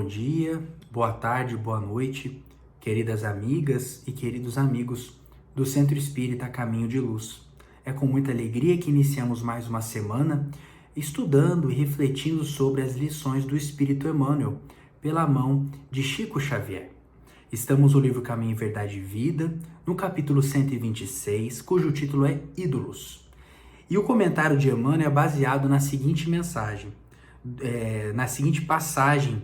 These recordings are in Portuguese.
dia, boa tarde, boa noite, queridas amigas e queridos amigos do Centro Espírita Caminho de Luz. É com muita alegria que iniciamos mais uma semana estudando e refletindo sobre as lições do Espírito Emmanuel, pela mão de Chico Xavier. Estamos no livro Caminho, Verdade e Vida, no capítulo 126, cujo título é Ídolos. E o comentário de Emmanuel é baseado na seguinte mensagem, na seguinte passagem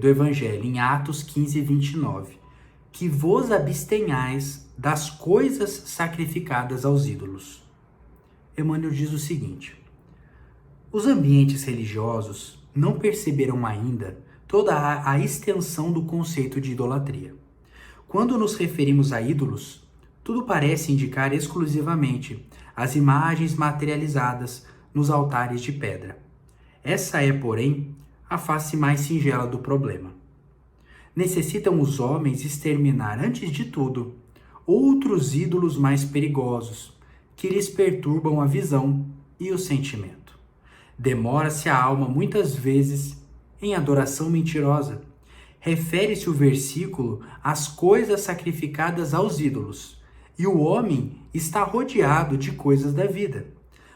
do Evangelho, em Atos 15, 29. Que vos abstenhais das coisas sacrificadas aos ídolos. Emmanuel diz o seguinte: os ambientes religiosos não perceberam ainda toda a extensão do conceito de idolatria. Quando nos referimos a ídolos, tudo parece indicar exclusivamente as imagens materializadas nos altares de pedra. Essa é, porém, a face mais singela do problema. Necessitam os homens exterminar, antes de tudo, outros ídolos mais perigosos, que lhes perturbam a visão e o sentimento. Demora-se a alma, muitas vezes, em adoração mentirosa. Refere-se o versículo às coisas sacrificadas aos ídolos, e o homem está rodeado de coisas da vida.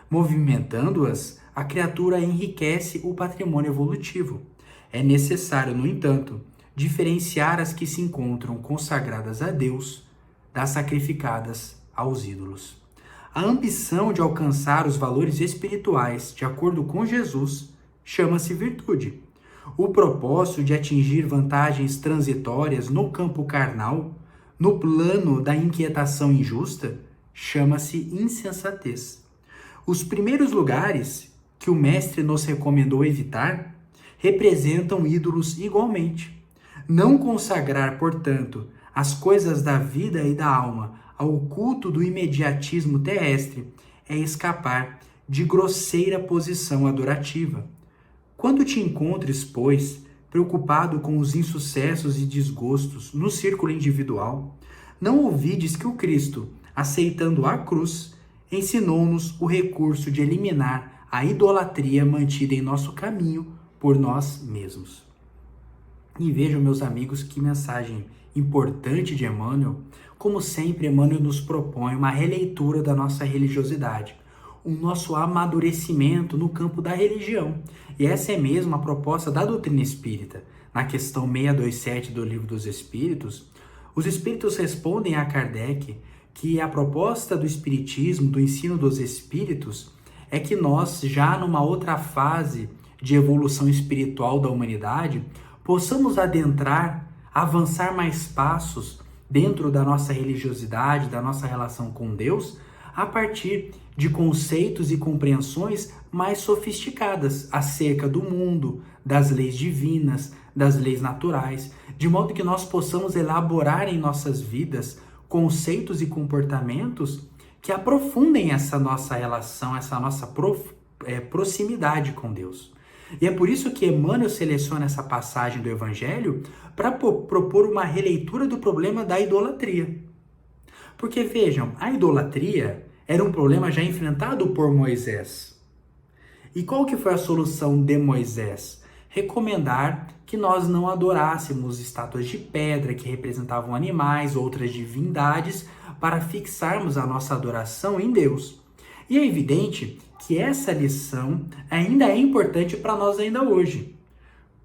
Movimentando-as, a criatura enriquece o patrimônio evolutivo. É necessário, no entanto, diferenciar as que se encontram consagradas a Deus das sacrificadas aos ídolos. A ambição de alcançar os valores espirituais de acordo com Jesus chama-se virtude. O propósito de atingir vantagens transitórias no campo carnal, no plano da inquietação injusta, chama-se insensatez. Os primeiros lugares que o Mestre nos recomendou evitar representam ídolos igualmente. Não consagrar, portanto, as coisas da vida e da alma ao culto do imediatismo terrestre é escapar de grosseira posição adorativa. Quando te encontres, pois, preocupado com os insucessos e desgostos no círculo individual, não ouvides que o Cristo, aceitando a cruz, ensinou-nos o recurso de eliminar a idolatria mantida em nosso caminho por nós mesmos. E vejam, meus amigos, que mensagem importante de Emmanuel. Como sempre, Emmanuel nos propõe uma releitura da nossa religiosidade, o nosso amadurecimento no campo da religião. E essa é mesmo a proposta da doutrina espírita. Na questão 627 do Livro dos Espíritos, os espíritos respondem a Kardec que a proposta do espiritismo, do ensino dos espíritos, é que nós, já numa outra fase de evolução espiritual da humanidade, possamos adentrar, avançar mais passos dentro da nossa religiosidade, da nossa relação com Deus, a partir de conceitos e compreensões mais sofisticadas acerca do mundo, das leis divinas, das leis naturais, de modo que nós possamos elaborar em nossas vidas conceitos e comportamentos que aprofundem essa nossa relação, essa nossa proximidade com Deus. E é por isso que Emmanuel seleciona essa passagem do Evangelho para propor uma releitura do problema da idolatria. Porque vejam, a idolatria era um problema já enfrentado por Moisés. E qual que foi a solução de Moisés? Recomendar que nós não adorássemos estátuas de pedra que representavam animais, outras divindades, para fixarmos a nossa adoração em Deus. E é evidente que essa lição ainda é importante para nós ainda hoje.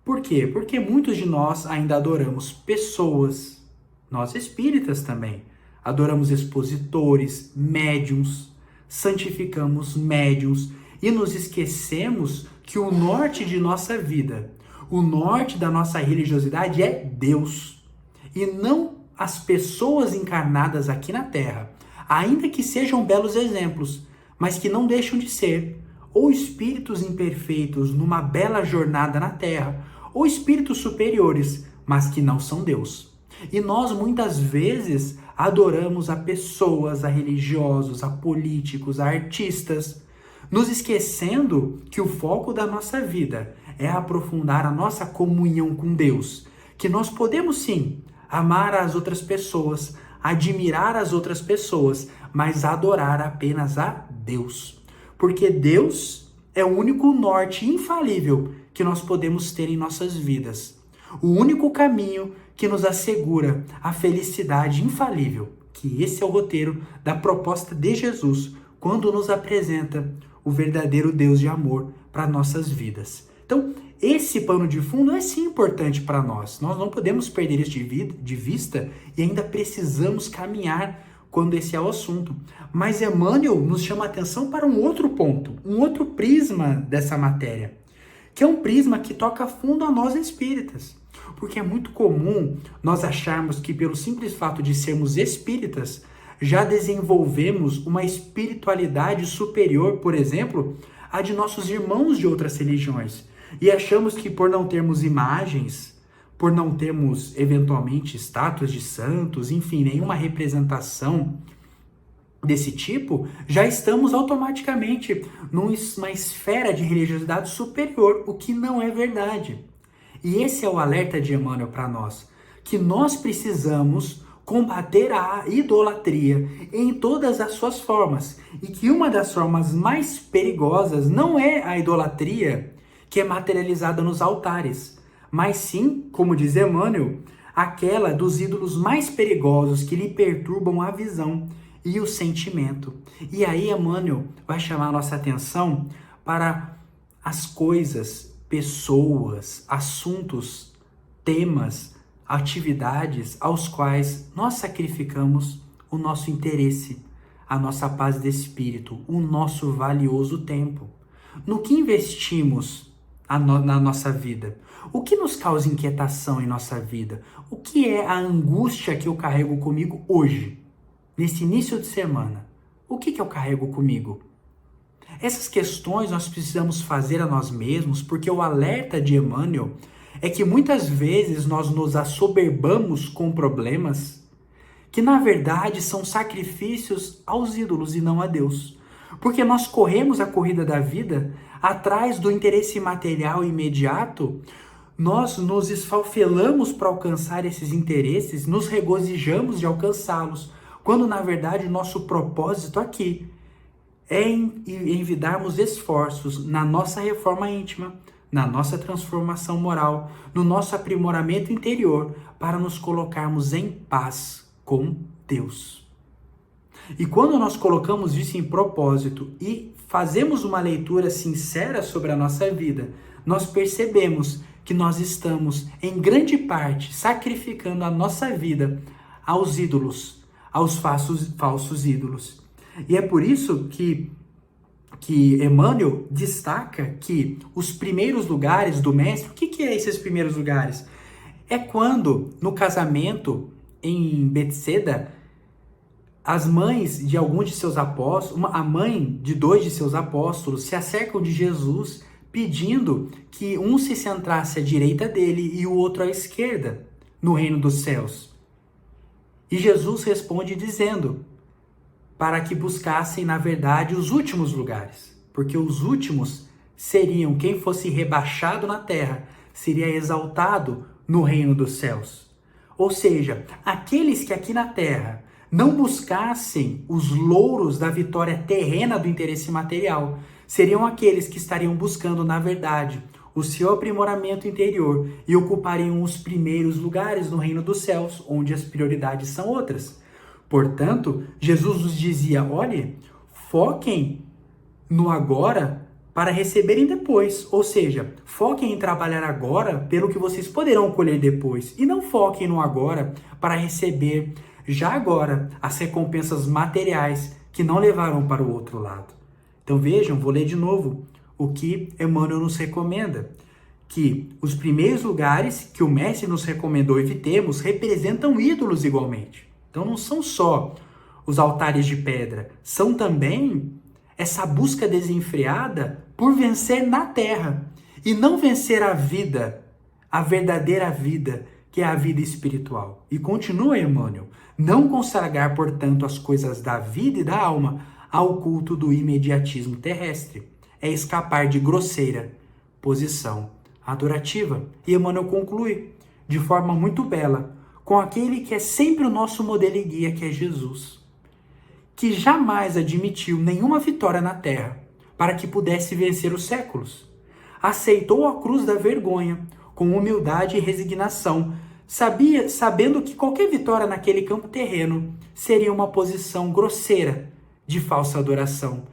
Por quê? Porque muitos de nós ainda adoramos pessoas, nós espíritas também. Adoramos expositores, médiuns, santificamos médiuns e nos esquecemos que o norte de nossa vida, o norte da nossa religiosidade é Deus e não as pessoas encarnadas aqui na Terra, ainda que sejam belos exemplos, mas que não deixam de ser ou espíritos imperfeitos numa bela jornada na Terra, ou espíritos superiores, mas que não são Deus. E nós muitas vezes adoramos a pessoas, a religiosos, a políticos, a artistas, nos esquecendo que o foco da nossa vida é aprofundar a nossa comunhão com Deus, que nós podemos sim amar as outras pessoas, admirar as outras pessoas, mas adorar apenas a Deus. Porque Deus é o único norte infalível que nós podemos ter em nossas vidas. O único caminho que nos assegura a felicidade infalível, que esse é o roteiro da proposta de Jesus, quando nos apresenta o verdadeiro Deus de amor para nossas vidas. Então, esse pano de fundo é sim importante para nós. Nós não podemos perder isso de vista e ainda precisamos caminhar quando esse é o assunto. Mas Emmanuel nos chama a atenção para um outro ponto, um outro prisma dessa matéria, que é um prisma que toca fundo a nós espíritas. Porque é muito comum nós acharmos que pelo simples fato de sermos espíritas, já desenvolvemos uma espiritualidade superior, por exemplo, à de nossos irmãos de outras religiões. E achamos que por não termos imagens, por não termos eventualmente estátuas de santos, enfim, nenhuma representação desse tipo, já estamos automaticamente numa esfera de religiosidade superior, o que não é verdade. E esse é o alerta de Emmanuel para nós, que nós precisamos combater a idolatria em todas as suas formas, e que uma das formas mais perigosas não é a idolatria que é materializada nos altares, mas sim, como diz Emmanuel, aquela dos ídolos mais perigosos que lhe perturbam a visão e o sentimento. E aí Emmanuel vai chamar a nossa atenção para as coisas, pessoas, assuntos, temas, atividades aos quais nós sacrificamos o nosso interesse, a nossa paz de espírito, o nosso valioso tempo. No que investimos na nossa vida? O que nos causa inquietação em nossa vida? O que é a angústia que eu carrego comigo hoje, nesse início de semana? O que eu carrego comigo? Essas questões nós precisamos fazer a nós mesmos, porque o alerta de Emmanuel é que muitas vezes nós nos assoberbamos com problemas que na verdade são sacrifícios aos ídolos e não a Deus. Porque nós corremos a corrida da vida atrás do interesse material imediato, nós nos esfalfelamos para alcançar esses interesses, nos regozijamos de alcançá-los, quando na verdade o nosso propósito aqui é envidarmos esforços na nossa reforma íntima, na nossa transformação moral, no nosso aprimoramento interior, para nos colocarmos em paz com Deus. E quando nós colocamos isso em propósito e fazemos uma leitura sincera sobre a nossa vida, nós percebemos que nós estamos, em grande parte, sacrificando a nossa vida aos ídolos, aos falsos ídolos. E é por isso que Emmanuel destaca que os primeiros lugares do mestre, o que é esses primeiros lugares? É quando, no casamento em Betseda, as mães de alguns de seus apóstolos, a mãe de 2 de seus apóstolos, se acercam de Jesus pedindo que um se sentasse à direita dele e o outro à esquerda no reino dos céus. E Jesus responde dizendo para que buscassem, na verdade, os últimos lugares, porque os últimos seriam quem fosse rebaixado na terra, seria exaltado no reino dos céus. Ou seja, aqueles que aqui na terra não buscassem os louros da vitória terrena do interesse material, seriam aqueles que estariam buscando, na verdade, o seu aprimoramento interior e ocupariam os primeiros lugares no reino dos céus, onde as prioridades são outras. Portanto, Jesus nos dizia, olhe, foquem no agora para receberem depois. Ou seja, foquem em trabalhar agora pelo que vocês poderão colher depois. E não foquem no agora para receber já agora as recompensas materiais que não levaram para o outro lado. Então vejam, vou ler de novo o que Emmanuel nos recomenda. Que os primeiros lugares que o mestre nos recomendou evitemos representam ídolos igualmente. Então não são só os altares de pedra, são também essa busca desenfreada por vencer na terra e não vencer a vida, a verdadeira vida, que é a vida espiritual. E continua Emmanuel, não consagrar, portanto, as coisas da vida e da alma ao culto do imediatismo terrestre. É escapar de grosseira posição adorativa. E Emmanuel conclui de forma muito bela, com aquele que é sempre o nosso modelo e guia, que é Jesus, que jamais admitiu nenhuma vitória na terra para que pudesse vencer os séculos. Aceitou a cruz da vergonha com humildade e resignação, sabendo que qualquer vitória naquele campo terreno seria uma posição grosseira de falsa adoração.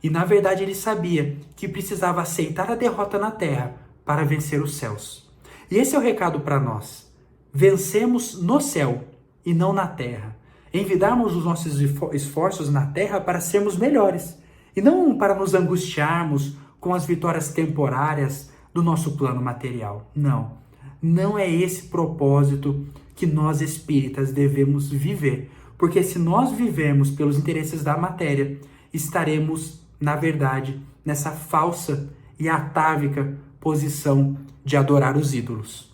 E na verdade ele sabia que precisava aceitar a derrota na terra para vencer os céus. E esse é o recado para nós. Vencemos no céu e não na terra. Envidarmos os nossos esforços na terra para sermos melhores e não para nos angustiarmos com as vitórias temporárias do nosso plano material. Não, não é esse propósito que nós espíritas devemos viver, porque se nós vivermos pelos interesses da matéria, estaremos, na verdade, nessa falsa e atávica posição de adorar os ídolos.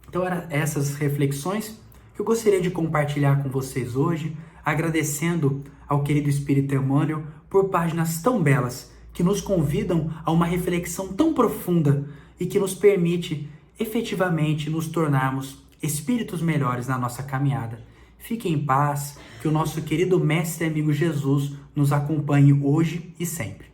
Então, eram essas reflexões que eu gostaria de compartilhar com vocês hoje, agradecendo ao querido Espírito Emmanuel por páginas tão belas que nos convidam a uma reflexão tão profunda e que nos permite efetivamente nos tornarmos espíritos melhores na nossa caminhada. Fiquem em paz, que o nosso querido Mestre e amigo Jesus nos acompanhe hoje e sempre.